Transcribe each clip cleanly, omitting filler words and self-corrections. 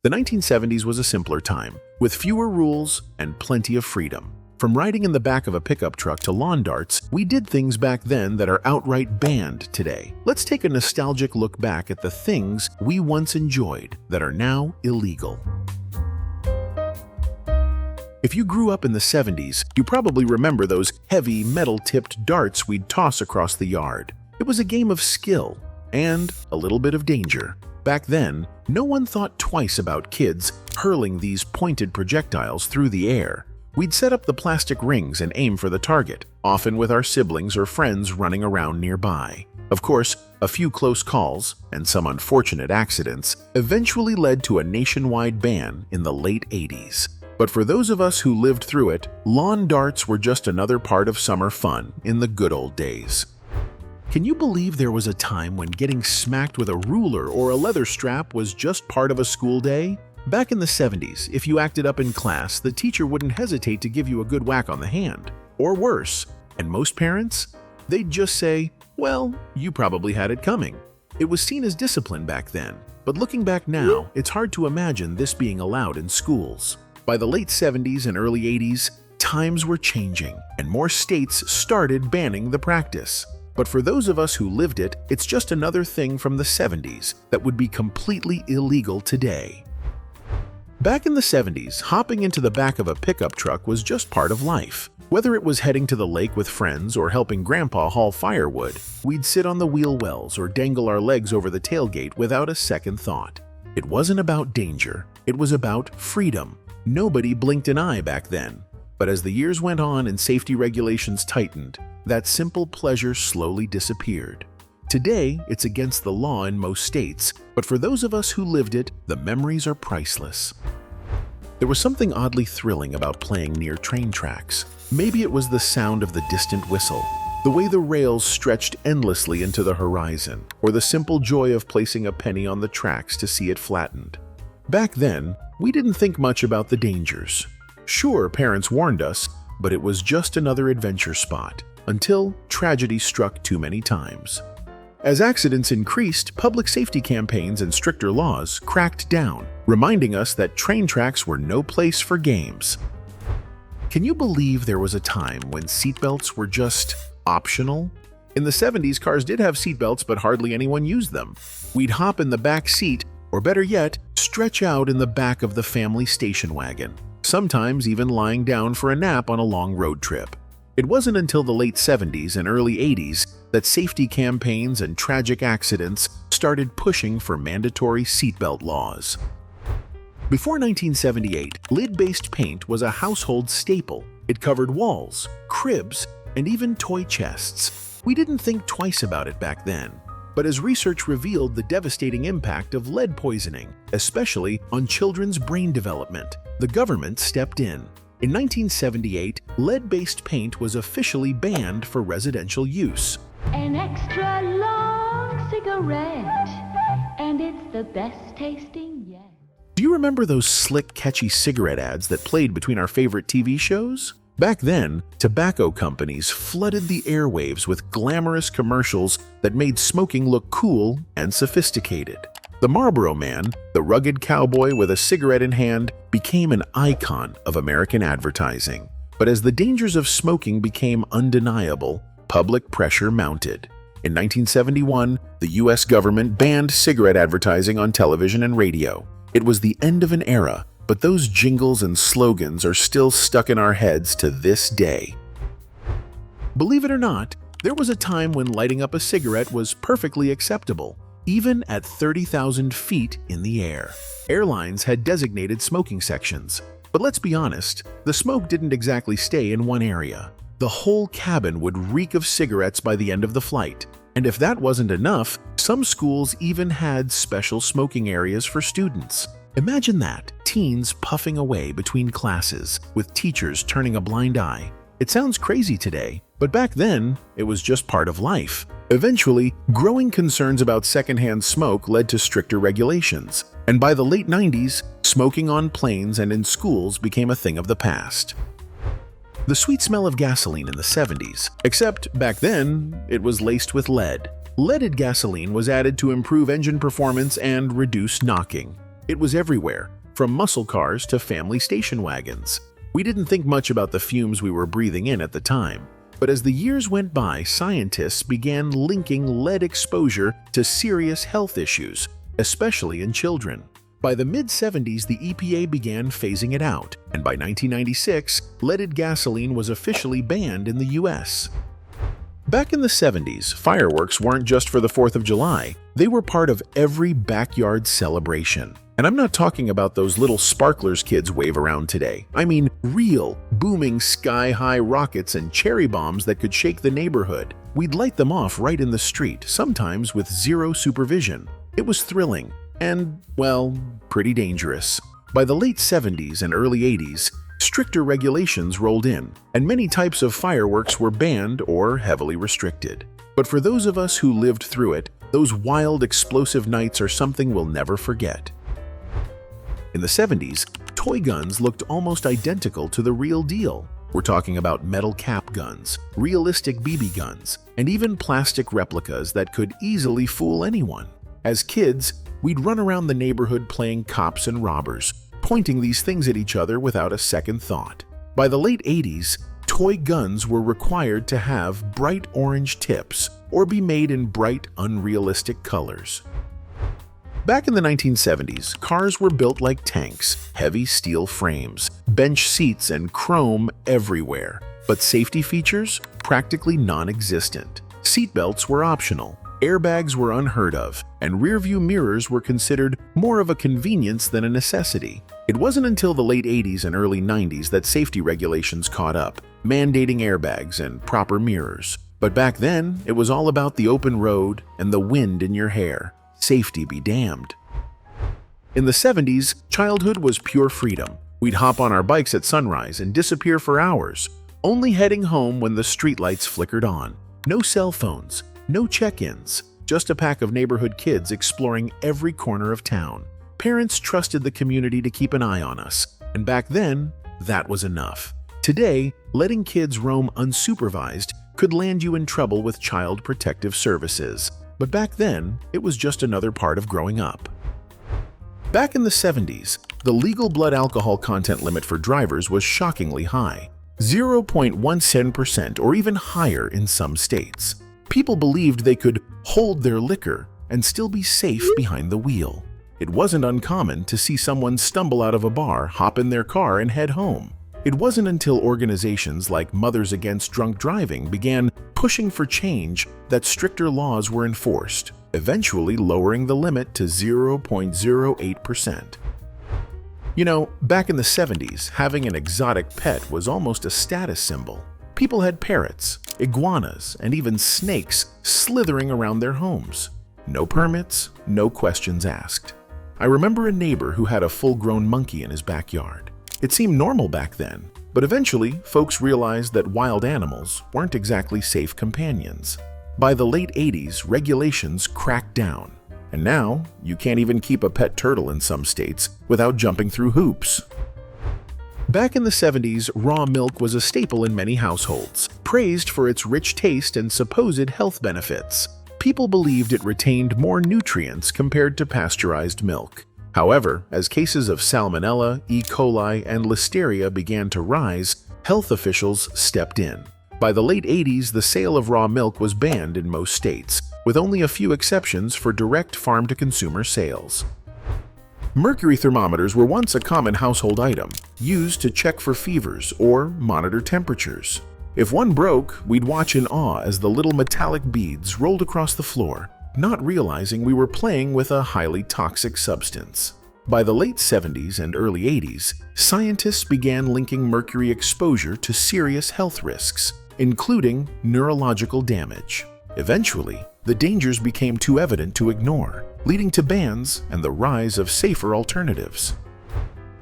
The 1970s was a simpler time, with fewer rules and plenty of freedom. From riding in the back of a pickup truck to lawn darts, we did things back then that are outright banned today. Let's take a nostalgic look back at the things we once enjoyed that are now illegal. If you grew up in the 70s, you probably remember those heavy, metal-tipped darts we'd toss across the yard. It was a game of skill and a little bit of danger. Back then, no one thought twice about kids hurling these pointed projectiles through the air. We'd set up the plastic rings and aim for the target, often with our siblings or friends running around nearby. Of course, a few close calls and some unfortunate accidents eventually led to a nationwide ban in the late 80s. But for those of us who lived through it, lawn darts were just another part of summer fun in the good old days. Can you believe there was a time when getting smacked with a ruler or a leather strap was just part of a school day? Back in the 70s, if you acted up in class, the teacher wouldn't hesitate to give you a good whack on the hand. Or worse. And most parents? They'd just say, well, you probably had it coming. It was seen as discipline back then. But looking back now, it's hard to imagine this being allowed in schools. By the late 70s and early 80s, times were changing, and more states started banning the practice. But for those of us who lived it, it's just another thing from the 70s that would be completely illegal today. Back in the 70s, hopping into the back of a pickup truck was just part of life. Whether it was heading to the lake with friends or helping Grandpa haul firewood, we'd sit on the wheel wells or dangle our legs over the tailgate without a second thought. It wasn't about danger, it was about freedom. Nobody blinked an eye back then. But as the years went on and safety regulations tightened, that simple pleasure slowly disappeared. Today, it's against the law in most states, but for those of us who lived it, the memories are priceless. There was something oddly thrilling about playing near train tracks. Maybe it was the sound of the distant whistle, the way the rails stretched endlessly into the horizon, or the simple joy of placing a penny on the tracks to see it flattened. Back then, we didn't think much about the dangers. Sure, parents warned us, but it was just another adventure spot, until tragedy struck too many times. As accidents increased, public safety campaigns and stricter laws cracked down, reminding us that train tracks were no place for games. Can you believe there was a time when seatbelts were just optional? In the 70s, cars did have seatbelts, but hardly anyone used them. We'd hop in the back seat, or better yet, stretch out in the back of the family station wagon, sometimes even lying down for a nap on a long road trip. It wasn't until the late 70s and early 80s that safety campaigns and tragic accidents started pushing for mandatory seatbelt laws. Before 1978, lid-based paint was a household staple. It covered walls, cribs, and even toy chests. We didn't think twice about it back then. But as research revealed the devastating impact of lead poisoning, especially on children's brain development, the government stepped in. In 1978, lead-based paint was officially banned for residential use. An extra long cigarette, and it's the best tasting yet. Do you remember those slick, catchy cigarette ads that played between our favorite TV shows? Back then, tobacco companies flooded the airwaves with glamorous commercials that made smoking look cool and sophisticated. The Marlboro Man, the rugged cowboy with a cigarette in hand, became an icon of American advertising. But as the dangers of smoking became undeniable, public pressure mounted. In 1971, the U.S. government banned cigarette advertising on television and radio. It was the end of an era, but those jingles and slogans are still stuck in our heads to this day. Believe it or not, there was a time when lighting up a cigarette was perfectly acceptable, even at 30,000 feet in the air. Airlines had designated smoking sections. But let's be honest, the smoke didn't exactly stay in one area. The whole cabin would reek of cigarettes by the end of the flight. And if that wasn't enough, some schools even had special smoking areas for students. Imagine that, teens puffing away between classes, with teachers turning a blind eye. It sounds crazy today, but back then, it was just part of life. Eventually, growing concerns about secondhand smoke led to stricter regulations, and by the late 90s, smoking on planes and in schools became a thing of the past. The sweet smell of gasoline in the 70s, except back then, it was laced with lead. Leaded gasoline was added to improve engine performance and reduce knocking. It was everywhere, from muscle cars to family station wagons. We didn't think much about the fumes we were breathing in at the time, but as the years went by, scientists began linking lead exposure to serious health issues, especially in children. By the mid-70s, the EPA began phasing it out, and by 1996, leaded gasoline was officially banned in the US. Back in the 70s, fireworks weren't just for the 4th of July. They were part of every backyard celebration. And I'm not talking about those little sparklers kids wave around today. I mean real, booming sky-high rockets and cherry bombs that could shake the neighborhood. We'd light them off right in the street, sometimes with zero supervision. It was thrilling and, well, pretty dangerous. By the late 70s and early 80s, stricter regulations rolled in, and many types of fireworks were banned or heavily restricted. But for those of us who lived through it, those wild, explosive nights are something we'll never forget. In the 70s, toy guns looked almost identical to the real deal. We're talking about metal cap guns, realistic BB guns, and even plastic replicas that could easily fool anyone. As kids, we'd run around the neighborhood playing cops and robbers, pointing these things at each other without a second thought. By the late 80s, toy guns were required to have bright orange tips or be made in bright, unrealistic colors. Back in the 1970s, cars were built like tanks, heavy steel frames, bench seats, and chrome everywhere. But safety features? Practically non-existent. Seatbelts were optional, airbags were unheard of, and rearview mirrors were considered more of a convenience than a necessity. It wasn't until the late 80s and early 90s that safety regulations caught up, mandating airbags and proper mirrors. But back then, it was all about the open road and the wind in your hair. Safety be damned. In the 70s, childhood was pure freedom. We'd hop on our bikes at sunrise and disappear for hours, only heading home when the streetlights flickered on. No cell phones, no check-ins, just a pack of neighborhood kids exploring every corner of town. Parents trusted the community to keep an eye on us, and back then, that was enough. Today, letting kids roam unsupervised could land you in trouble with Child Protective Services. But back then, it was just another part of growing up. Back in the 70s, the legal blood alcohol content limit for drivers was shockingly high, 0.17% or even higher in some states. People believed they could hold their liquor and still be safe behind the wheel. It wasn't uncommon to see someone stumble out of a bar, hop in their car, and head home. It wasn't until organizations like Mothers Against Drunk Driving began pushing for change that stricter laws were enforced, eventually lowering the limit to 0.08%. You know, back in the 70s, having an exotic pet was almost a status symbol. People had parrots, iguanas, and even snakes slithering around their homes. No permits, no questions asked. I remember a neighbor who had a full-grown monkey in his backyard. It seemed normal back then, but eventually folks realized that wild animals weren't exactly safe companions. By the late 80s, regulations cracked down, and now you can't even keep a pet turtle in some states without jumping through hoops. Back in the 70s, raw milk was a staple in many households, praised for its rich taste and supposed health benefits. People believed it retained more nutrients compared to pasteurized milk. However, as cases of Salmonella, E. coli, and Listeria began to rise, health officials stepped in. By the late 80s, the sale of raw milk was banned in most states, with only a few exceptions for direct farm-to-consumer sales. Mercury thermometers were once a common household item, used to check for fevers or monitor temperatures. If one broke, we'd watch in awe as the little metallic beads rolled across the floor, not realizing we were playing with a highly toxic substance. By the late 70s and early 80s, scientists began linking mercury exposure to serious health risks, including neurological damage. Eventually, the dangers became too evident to ignore, leading to bans and the rise of safer alternatives.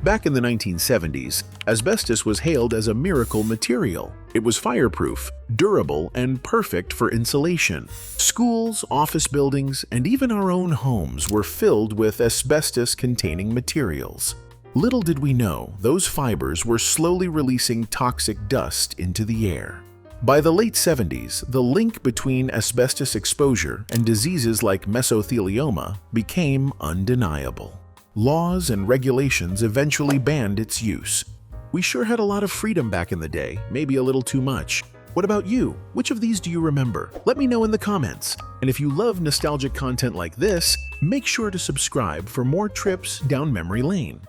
Back in the 1970s, asbestos was hailed as a miracle material. It was fireproof, durable, and perfect for insulation. Schools, office buildings, and even our own homes were filled with asbestos-containing materials. Little did we know, those fibers were slowly releasing toxic dust into the air. By the late 70s, the link between asbestos exposure and diseases like mesothelioma became undeniable. Laws and regulations eventually banned its use. We sure had a lot of freedom back in the day, maybe a little too much. What about you? Which of these do you remember? Let me know in the comments. And if you love nostalgic content like this, make sure to subscribe for more trips down memory lane.